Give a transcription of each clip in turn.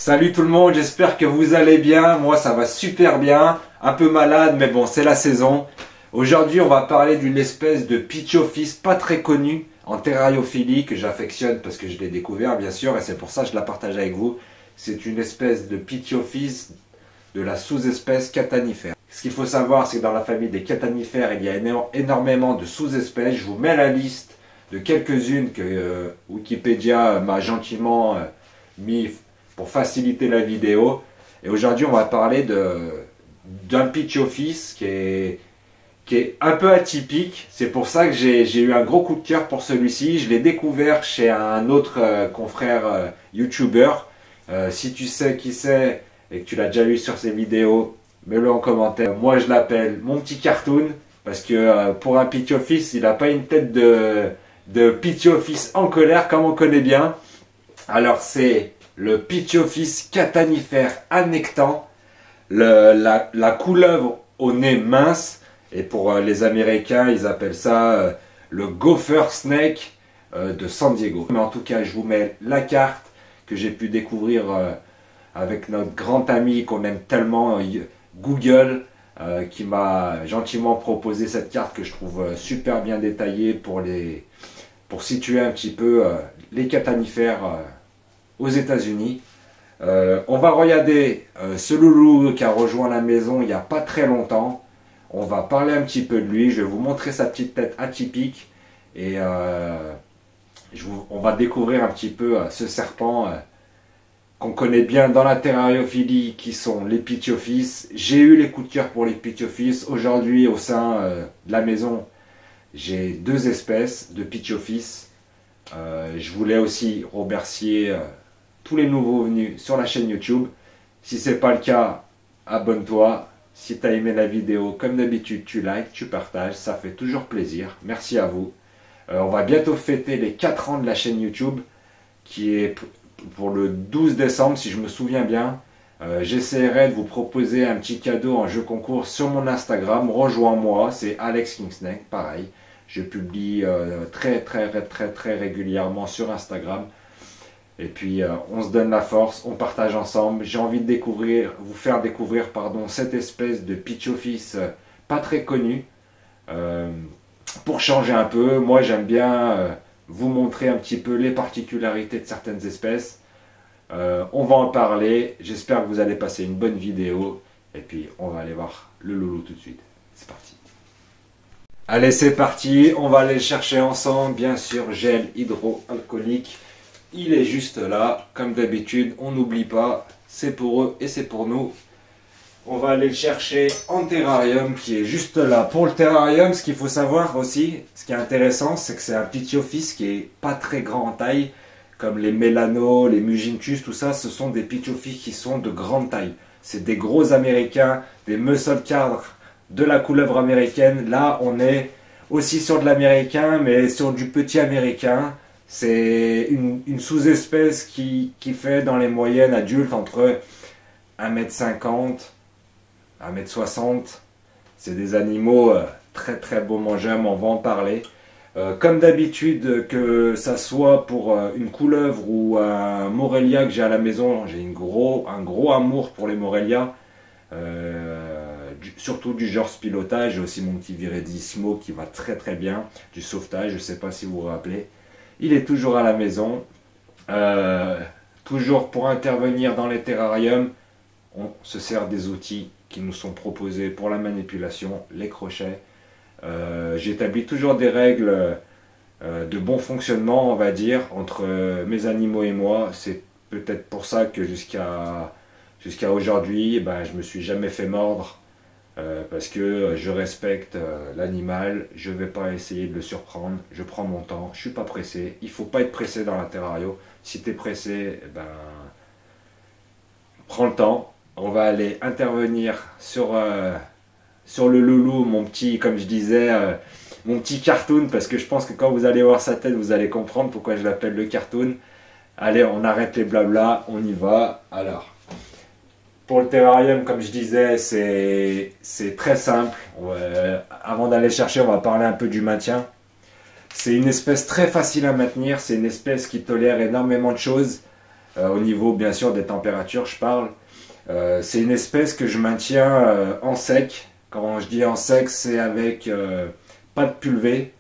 Salut tout le monde, j'espère que vous allez bien. Moi ça va super bien, un peu malade mais bon c'est la saison. Aujourd'hui on va parler d'une espèce de Pituophis pas très connue en terrariophilie que j'affectionne parce que je l'ai découvert bien sûr et c'est pour ça que je la partage avec vous. C'est une espèce de Pituophis de la sous-espèce catanifère. Ce qu'il faut savoir c'est que dans la famille des catanifères il y a énormément de sous-espèces. Je vous mets la liste de quelques-unes que Wikipédia m'a gentiment mis pour faciliter la vidéo. Et aujourd'hui on va parler d'un Pituophis qui est un peu atypique. C'est pour ça que j'ai eu un gros coup de cœur pour celui-ci. Je l'ai découvert chez un autre confrère YouTuber. Si tu sais qui c'est et que tu l'as déjà vu sur ses vidéos, mets-le en commentaire. Moi je l'appelle mon petit cartoon parce que pour un Pituophis il n'a pas une tête de Pituophis en colère comme on connaît bien. Alors c'est le Pituophis catanifère annectant, la couleuvre au nez mince, et pour les Américains, ils appellent ça le Gopher Snake de San Diego. Mais en tout cas, je vous mets la carte que j'ai pu découvrir avec notre grand ami qu'on aime tellement, Google, qui m'a gentiment proposé cette carte que je trouve super bien détaillée pour situer un petit peu les catanifères aux États-Unis. On va regarder ce loulou qui a rejoint la maison il n'y a pas très longtemps. On va parler un petit peu de lui. Je vais vous montrer sa petite tête atypique et on va découvrir un petit peu ce serpent qu'on connaît bien dans la terrariophilie qui sont les Pituophis. J'ai eu les coups de cœur pour les Pituophis. Aujourd'hui au sein de la maison j'ai deux espèces de Pituophis. Je voulais aussi remercier tous les nouveaux venus sur la chaîne YouTube. Si ce n'est pas le cas, abonne-toi. Si tu as aimé la vidéo, comme d'habitude, tu likes, tu partages. Ça fait toujours plaisir. Merci à vous. On va bientôt fêter les 4 ans de la chaîne YouTube, qui est pour le 12 décembre, si je me souviens bien. J'essaierai de vous proposer un petit cadeau en jeu concours sur mon Instagram. Rejoins-moi, c'est Alex Kingsnake, pareil. Je publie très régulièrement sur Instagram. Et puis on se donne la force, on partage ensemble. J'ai envie de vous faire découvrir cette espèce de Pituophis pas très connu. Pour changer un peu, moi j'aime bien vous montrer un petit peu les particularités de certaines espèces. On va en parler. J'espère que vous allez passer une bonne vidéo. Et puis on va aller voir le loulou tout de suite. C'est parti. Allez, c'est parti, on va aller le chercher ensemble, bien sûr, gel hydroalcoolique. Il est juste là, comme d'habitude, on n'oublie pas, c'est pour eux et c'est pour nous. On va aller le chercher en terrarium qui est juste là. Pour le terrarium, ce qu'il faut savoir aussi, ce qui est intéressant, c'est que c'est un Pituophis qui est pas très grand en taille, comme les Mélano, les Mugintus, tout ça, ce sont des Pituophis qui sont de grande taille. C'est des gros américains, des muscle cars de la couleuvre américaine. Là on est aussi sur de l'américain mais sur du petit américain. C'est une sous-espèce qui fait dans les moyennes adultes entre 1,50 m, 1,60 m. C'est des animaux très beaux mangeurs, mais on va en parler. Comme d'habitude, que ça soit pour une couleuvre ou un Morelia que j'ai à la maison, j'ai un gros amour pour les Morelia. Surtout du genre Spilotage. J'ai aussi mon petit Viridissimo qui va très bien, du sauvetage, je ne sais pas si vous vous rappelez. Il est toujours à la maison, toujours pour intervenir dans les terrariums. On se sert des outils qui nous sont proposés pour la manipulation, les crochets. J'établis toujours des règles de bon fonctionnement, on va dire, entre mes animaux et moi. C'est peut-être pour ça que jusqu'à aujourd'hui, je me suis jamais fait mordre. Parce que je respecte l'animal, je ne vais pas essayer de le surprendre, je prends mon temps, je ne suis pas pressé. Il ne faut pas être pressé dans la terrario. Si tu es pressé, prends le temps. On va aller intervenir sur le loulou, mon petit, comme je disais, mon petit cartoon, parce que je pense que quand vous allez voir sa tête, vous allez comprendre pourquoi je l'appelle le cartoon. Allez, on arrête les blabla, on y va. Alors, pour le terrarium, comme je disais, c'est très simple. Avant d'aller chercher, on va parler un peu du maintien. C'est une espèce très facile à maintenir. C'est une espèce qui tolère énormément de choses. au niveau bien sûr des températures je parle. C'est une espèce que je maintiens en sec. Quand je dis en sec, c'est avec pas de pulvé,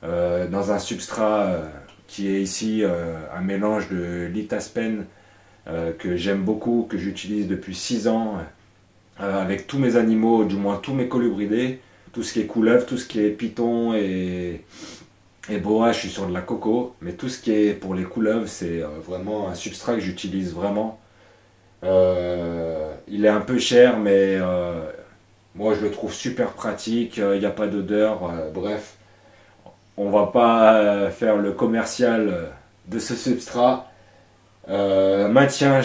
dans un substrat qui est ici un mélange de Litaspen que j'aime beaucoup, que j'utilise depuis 6 ans avec tous mes animaux, du moins tous mes colubridés, tout ce qui est couleuvre, tout ce qui est python et boa, je suis sur de la coco, mais tout ce qui est pour les couleuvres, c'est vraiment un substrat que j'utilise vraiment. Il est un peu cher, mais moi je le trouve super pratique, il n'y a pas d'odeur, bref, on va pas faire le commercial de ce substrat. Maintien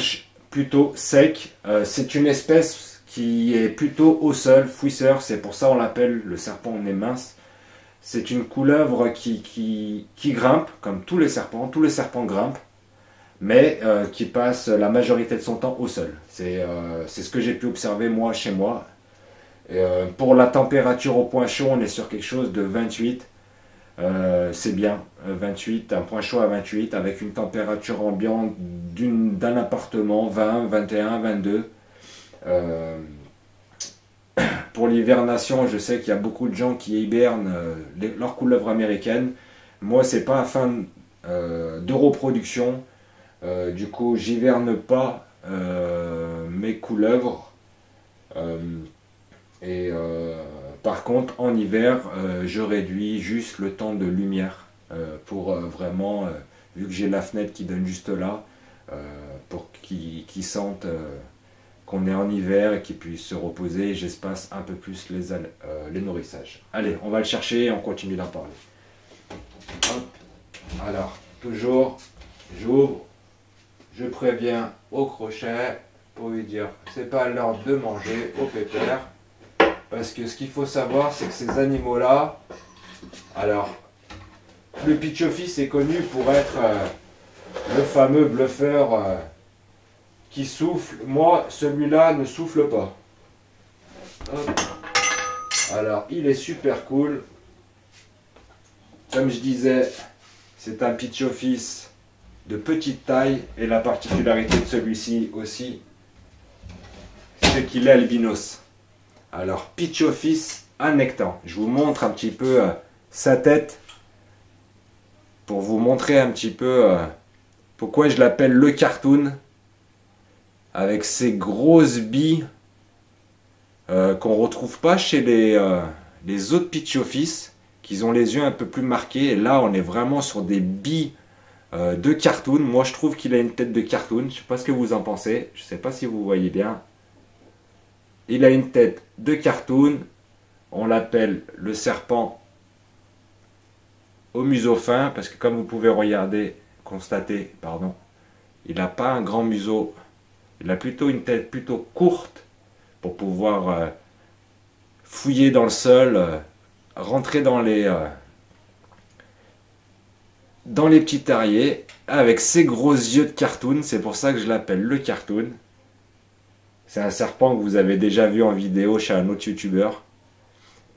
plutôt sec, c'est une espèce qui est plutôt au sol, fouisseur, c'est pour ça on l'appelle le serpent au nez mince. C'est une couleuvre qui grimpe, comme tous les serpents grimpent, mais qui passe la majorité de son temps au sol. C'est ce que j'ai pu observer moi chez moi. Pour la température au point chaud, on est sur quelque chose de 28. C'est bien, 28, un point chaud à 28, avec une température ambiante d'un appartement, 20, 21, 22. Pour l'hivernation, je sais qu'il y a beaucoup de gens qui hibernent leurs couleuvres américaines. Moi, c'est pas à fin de reproduction. Du coup, j'hiverne pas mes couleuvres. Par contre, en hiver, je réduis juste le temps de lumière pour vraiment, vu que j'ai la fenêtre qui donne juste là, pour qu'ils sentent qu'on est en hiver et qu'ils puissent se reposer, et j'espace un peu plus les nourrissages. Allez, on va le chercher et on continue d'en parler. Hop. Alors, toujours, j'ouvre, je préviens au crochet pour lui dire c'est pas l'heure de manger au pépère. Parce que ce qu'il faut savoir, c'est que ces animaux-là, alors, le pitchofis est connu pour être le fameux bluffeur qui souffle. Moi, celui-là ne souffle pas. Hop. Alors, il est super cool. Comme je disais, c'est un pitchofis de petite taille. Et la particularité de celui-ci aussi, c'est qu'il est albinos. Alors, pitchofis annectant. Je vous montre un petit peu sa tête pour vous montrer un petit peu pourquoi je l'appelle le cartoon. Avec ses grosses billes qu'on ne retrouve pas chez les autres pitchofis, qui ont les yeux un peu plus marqués. Et là, on est vraiment sur des billes de cartoon. Moi, je trouve qu'il a une tête de cartoon. Je ne sais pas ce que vous en pensez. Je ne sais pas si vous voyez bien. Il a une tête de cartoon. On l'appelle le serpent au museau fin, parce que comme vous pouvez constater, pardon, il n'a pas un grand museau. Il a plutôt une tête plutôt courte pour pouvoir fouiller dans le sol, rentrer dans les petits terriers avec ses gros yeux de cartoon. C'est pour ça que je l'appelle le cartoon. C'est un serpent que vous avez déjà vu en vidéo chez un autre youtubeur.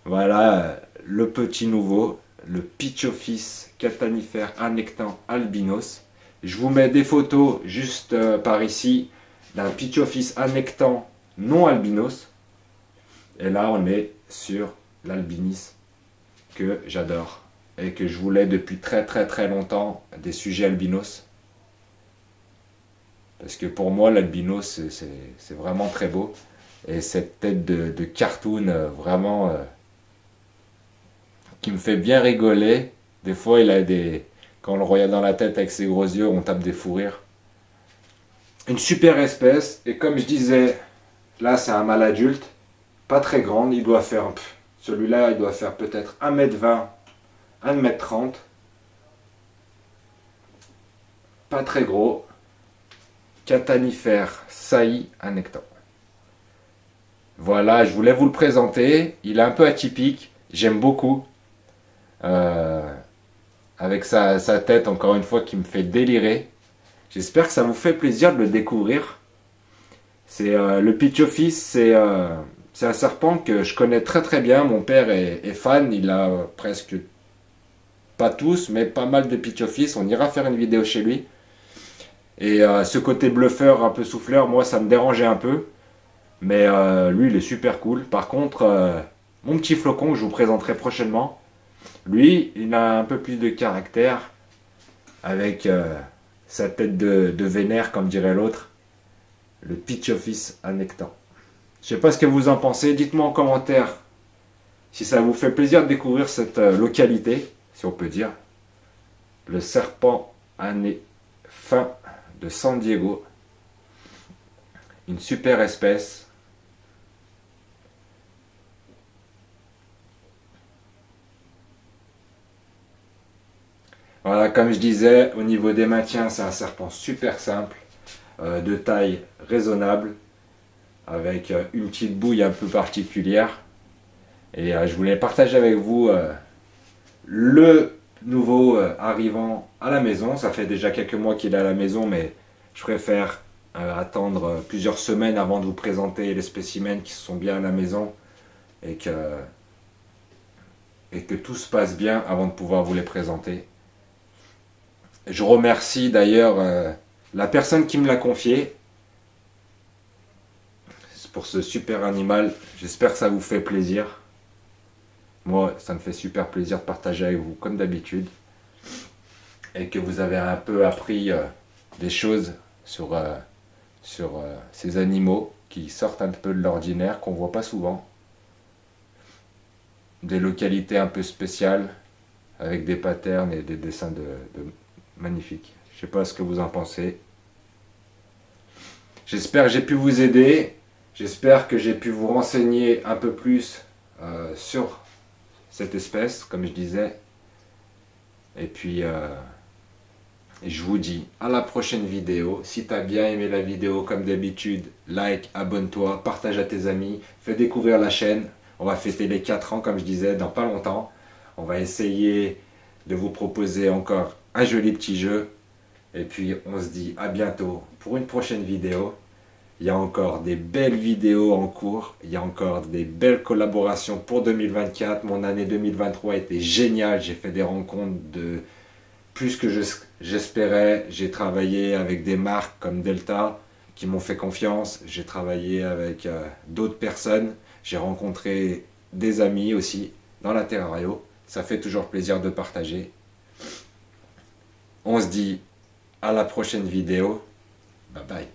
Voilà le petit nouveau, le pitchofis caltanifère annectant albinos. Je vous mets des photos juste par ici d'un pitchofis annectant non albinos. Et là, on est sur l'albinis que j'adore et que je voulais depuis très très très longtemps, des sujets albinos. Parce que pour moi, l'albinos, c'est vraiment très beau. Et cette tête de cartoon, vraiment, qui me fait bien rigoler. Des fois, il a quand on le regarde dans la tête avec ses gros yeux, on tape des fous rires. Une super espèce. Et comme je disais, là, c'est un mâle adulte. Pas très grand. Il doit faire, celui-là, il doit faire peut-être 1m20, 1m30. Pas très gros. Caltanifère saillie annectant. Voilà, je voulais vous le présenter. Il est un peu atypique. J'aime beaucoup. Avec sa tête, encore une fois, qui me fait délirer. J'espère que ça vous fait plaisir de le découvrir. Le pitchofis, c'est un serpent que je connais très très bien. Mon père est fan. Il a presque, pas tous, mais pas mal de pitchofis. On ira faire une vidéo chez lui. Et ce côté bluffeur, un peu souffleur, moi ça me dérangeait un peu. Mais lui, il est super cool. Par contre, mon petit flocon que je vous présenterai prochainement, lui, il a un peu plus de caractère avec sa tête de vénère, comme dirait l'autre, le pitch office annectant. Je sais pas ce que vous en pensez. Dites-moi en commentaire si ça vous fait plaisir de découvrir cette localité, si on peut dire. Le serpent à nez fin de San Diego. Une super espèce. Voilà, comme je disais, au niveau des maintiens, c'est un serpent super simple, de taille raisonnable, avec une petite bouille un peu particulière. Et je voulais partager avec vous le nouveau arrivant à la maison. Ça fait déjà quelques mois qu'il est à la maison, mais je préfère attendre plusieurs semaines avant de vous présenter les spécimens qui sont bien à la maison et que tout se passe bien avant de pouvoir vous les présenter. Je remercie d'ailleurs la personne qui me l'a confié pour ce super animal. J'espère que ça vous fait plaisir. Moi, ça me fait super plaisir de partager avec vous, comme d'habitude. Et que vous avez un peu appris des choses sur ces animaux qui sortent un peu de l'ordinaire, qu'on ne voit pas souvent. Des localités un peu spéciales, avec des patterns et des dessins magnifiques. Je ne sais pas ce que vous en pensez. J'espère que j'ai pu vous aider. J'espère que j'ai pu vous renseigner un peu plus sur cette espèce, comme je disais. Et puis, je vous dis à la prochaine vidéo. Si tu as bien aimé la vidéo, comme d'habitude, like, abonne-toi, partage à tes amis, fais découvrir la chaîne. On va fêter les 4 ans, comme je disais, dans pas longtemps. On va essayer de vous proposer encore un joli petit jeu. Et puis, on se dit à bientôt pour une prochaine vidéo. Il y a encore des belles vidéos en cours. Il y a encore des belles collaborations pour 2024. Mon année 2023 a été géniale. J'ai fait des rencontres de plus que j'espérais. J'ai travaillé avec des marques comme Delta qui m'ont fait confiance. J'ai travaillé avec d'autres personnes. J'ai rencontré des amis aussi dans la terrario. Ça fait toujours plaisir de partager. On se dit à la prochaine vidéo. Bye bye.